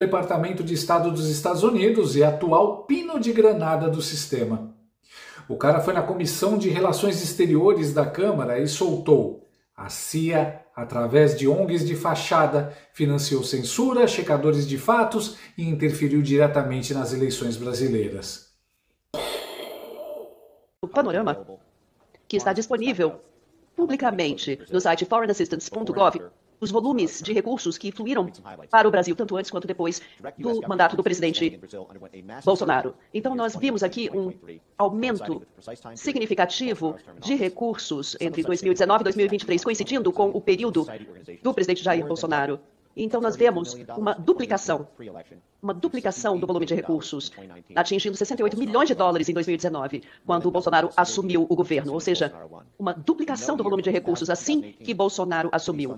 Departamento de Estado dos Estados Unidos e atual pino de granada do sistema. O cara foi na Comissão de Relações Exteriores da Câmara e soltou: a CIA, através de ONGs de fachada, financiou censura, checadores de fatos e interferiu diretamente nas eleições brasileiras. O panorama que está disponível publicamente no site foreignassistance.gov, os volumes de recursos que fluíram para o Brasil, tanto antes quanto depois do mandato do presidente Bolsonaro. Então, nós vimos aqui um aumento significativo de recursos entre 2019 e 2023, coincidindo com o período do presidente Jair Bolsonaro. Então, nós vemos uma duplicação do volume de recursos, atingindo 68 milhões de dólares em 2019, quando o Bolsonaro assumiu o governo, ou seja, uma duplicação do volume de recursos assim que Bolsonaro assumiu.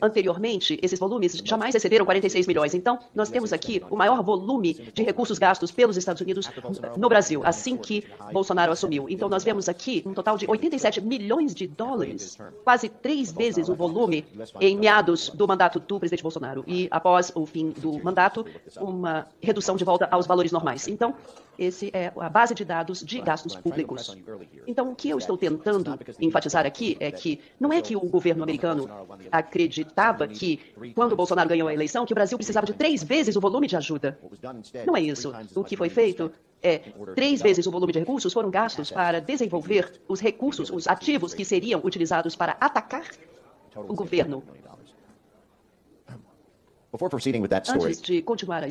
Anteriormente, esses volumes jamais excederam 46 milhões. Então, nós temos aqui o maior volume de recursos gastos pelos Estados Unidos no Brasil, assim que Bolsonaro assumiu. Então, nós vemos aqui um total de 87 milhões de dólares, quase 3 vezes o volume em meados do mandato do presidente Bolsonaro. E após o fim do mandato, uma redução de volta aos valores normais. Então, esse é a base de dados de gastos públicos. Então, o que eu estou tentando enfatizar aqui é que não é que o governo americano acreditava que, quando o Bolsonaro ganhou a eleição, que o Brasil precisava de 3 vezes o volume de ajuda. Não é isso. O que foi feito é 3 vezes o volume de recursos foram gastos para desenvolver os recursos, os ativos que seriam utilizados para atacar o governo. Antes de continuar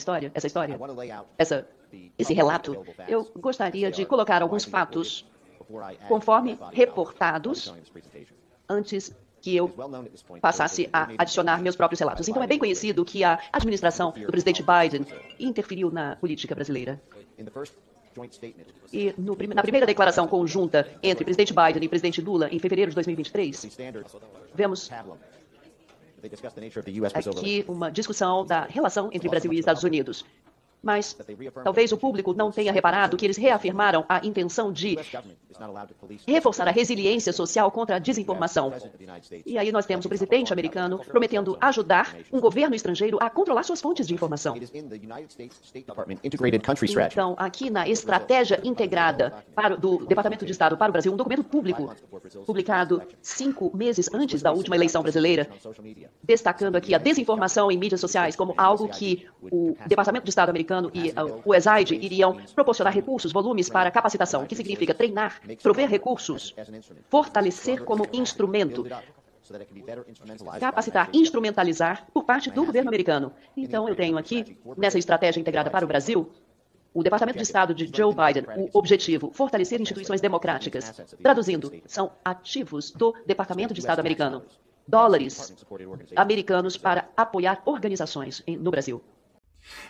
esse relato, eu gostaria de colocar alguns fatos conforme reportados antes que eu passasse a adicionar meus próprios relatos. Então, é bem conhecido que a administração do presidente Biden interferiu na política brasileira. E na primeira declaração conjunta entre presidente Biden e presidente Lula, em fevereiro de 2023, vemos aqui uma discussão da relação entre Brasil e Estados Unidos. Mas talvez o público não tenha reparado que eles reafirmaram a intenção de reforçar a resiliência social contra a desinformação. E aí nós temos o presidente americano prometendo ajudar um governo estrangeiro a controlar suas fontes de informação. Então, aqui na estratégia integrada do Departamento de Estado para o Brasil, um documento público publicado 5 meses antes da última eleição brasileira, destacando aqui a desinformação em mídias sociais como algo que o Departamento de Estado americano e o USAID iriam proporcionar recursos, volumes para capacitação, que significa treinar, prover recursos, fortalecer como instrumento, capacitar, instrumentalizar por parte do governo americano. Então, eu tenho aqui, nessa estratégia integrada para o Brasil, o Departamento de Estado de Joe Biden, o objetivo, fortalecer instituições democráticas. Traduzindo, são ativos do Departamento de Estado americano. Dólares americanos para apoiar organizações no Brasil.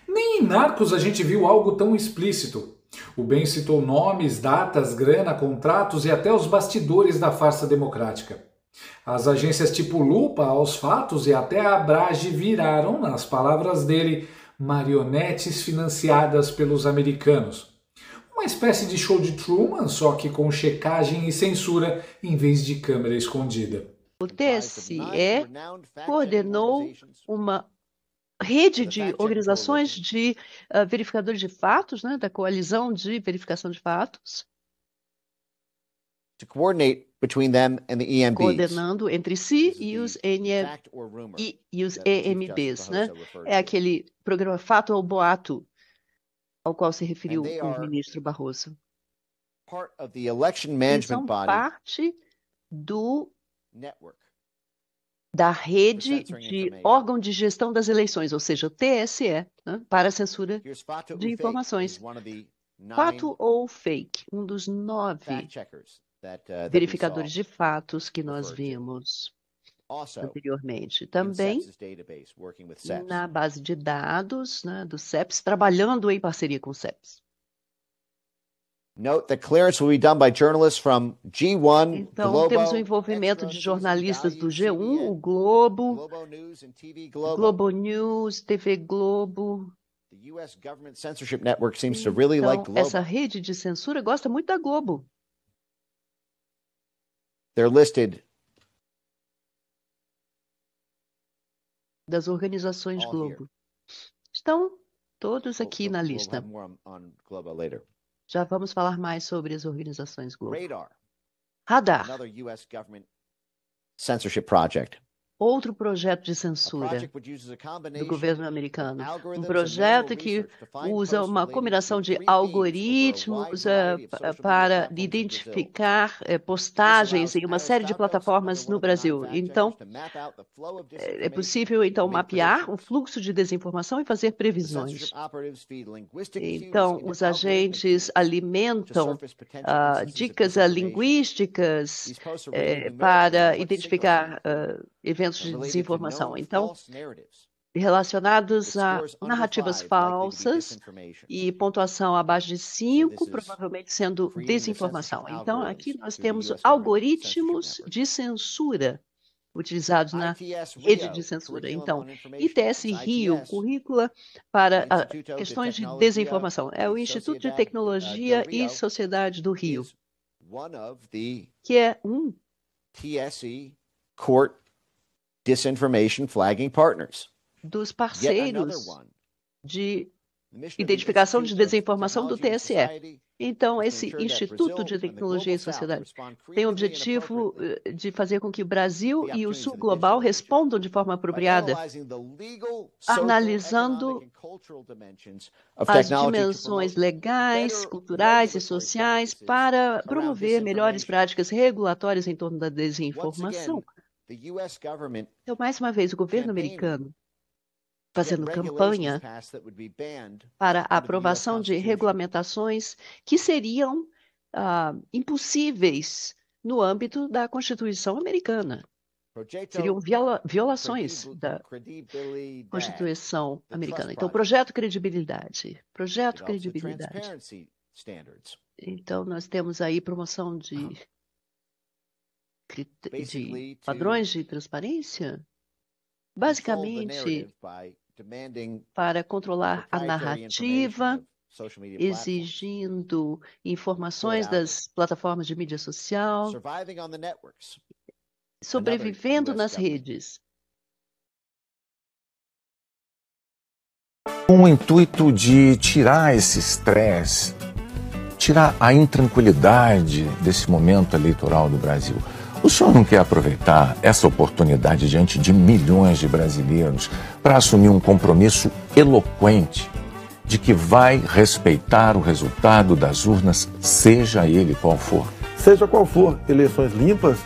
Nem em Narcos a gente viu algo tão explícito. O Ben citou nomes, datas, grana, contratos e até os bastidores da farsa democrática. As agências tipo Lupa aos fatos e até a Abrage viraram, nas palavras dele, marionetes financiadas pelos americanos. Uma espécie de show de Truman, só que com checagem e censura em vez de câmera escondida. O TSE coordenou uma rede de organizações de verificadores de fatos, né, da coalizão de verificação de fatos, coordenando entre si e os EMBs, né? É aquele programa Fato ou Boato ao qual se referiu o ministro Barroso. E são parte da rede de órgão de gestão das eleições, ou seja, o TSE, né, para a censura de informações. Fato ou fake? Um dos 9 verificadores de fatos que nós vimos anteriormente. Também na base de dados, né, do CEPS, trabalhando em parceria com o CEPS. Note that clearance will be done by journalists from G1, então, Globo, temos o envolvimento de jornalistas do G1, o Globo, Globo News, TV Globo. Então, essa rede de censura gosta muito da Globo. They're listed das organizações Globo. Estão todos aqui na lista. Já vamos falar mais sobre as organizações Globo. Radar. Outro projeto de censura do governo americano. Um projeto que usa uma combinação de algoritmos para identificar postagens em uma série de plataformas no Brasil. Então, é possível, então, mapear o fluxo de desinformação e fazer previsões. Então, os agentes alimentam dicas linguísticas para identificar eventos de desinformação. Então, relacionados a narrativas falsas e pontuação abaixo de 5, provavelmente sendo desinformação. Então, aqui nós temos algoritmos de censura utilizados na rede de censura. Então, ITS Rio, currícula para questões de desinformação. É o Instituto de Tecnologia e Sociedade do Rio, que é um TSE Court Disinformation Flagging Partners. Dos parceiros de identificação de desinformação do TSE. Então, esse Instituto de Tecnologia e Sociedade tem o objetivo de fazer com que o Brasil e o Sul Global respondam de forma apropriada, analisando as dimensões legais, culturais e sociais para promover melhores práticas regulatórias em torno da desinformação. Então, mais uma vez, o governo americano fazendo campanha para a aprovação de regulamentações que seriam impossíveis no âmbito da Constituição americana. Seriam violações da Constituição americana. Então, projeto credibilidade. Projeto credibilidade. Então, nós temos aí promoção de padrões de transparência, basicamente para controlar a narrativa, exigindo informações das plataformas de mídia social, sobrevivendo nas redes. Com o intuito de tirar esse estresse, tirar a intranquilidade desse momento eleitoral do Brasil, o senhor não quer aproveitar essa oportunidade diante de milhões de brasileiros para assumir um compromisso eloquente de que vai respeitar o resultado das urnas, seja ele qual for? Seja qual for, eleições limpas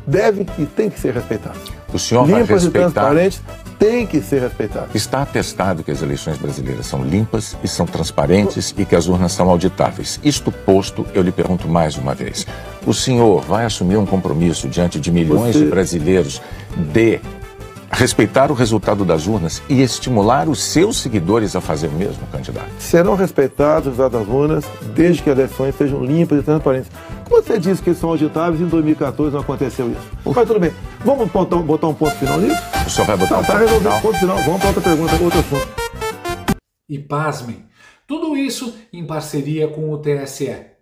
devem e têm que ser respeitadas. O senhor vai respeitar... Limpas e transparentes têm que ser respeitadas. Está atestado que as eleições brasileiras são limpas e são transparentes e que as urnas são auditáveis. Isto posto, eu lhe pergunto mais uma vez. O senhor vai assumir um compromisso diante de milhões de brasileiros de respeitar o resultado das urnas e estimular os seus seguidores a fazer o mesmo, candidato? Serão respeitados os resultados das urnas desde que as eleições sejam limpas e transparentes. Como você disse que eles são auditáveis, em 2014 não aconteceu isso. Mas tudo bem. Vamos botar um ponto final nisso? O senhor vai botar um ponto final? Vamos para outra pergunta, outro assunto. E pasmem, tudo isso em parceria com o TSE.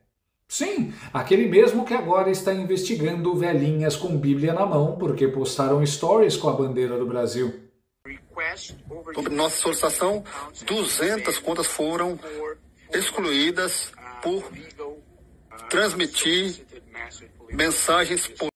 Sim, aquele mesmo que agora está investigando velhinhas com Bíblia na mão porque postaram stories com a bandeira do Brasil. Sobre nossa solicitação, 200 contas foram excluídas por transmitir mensagens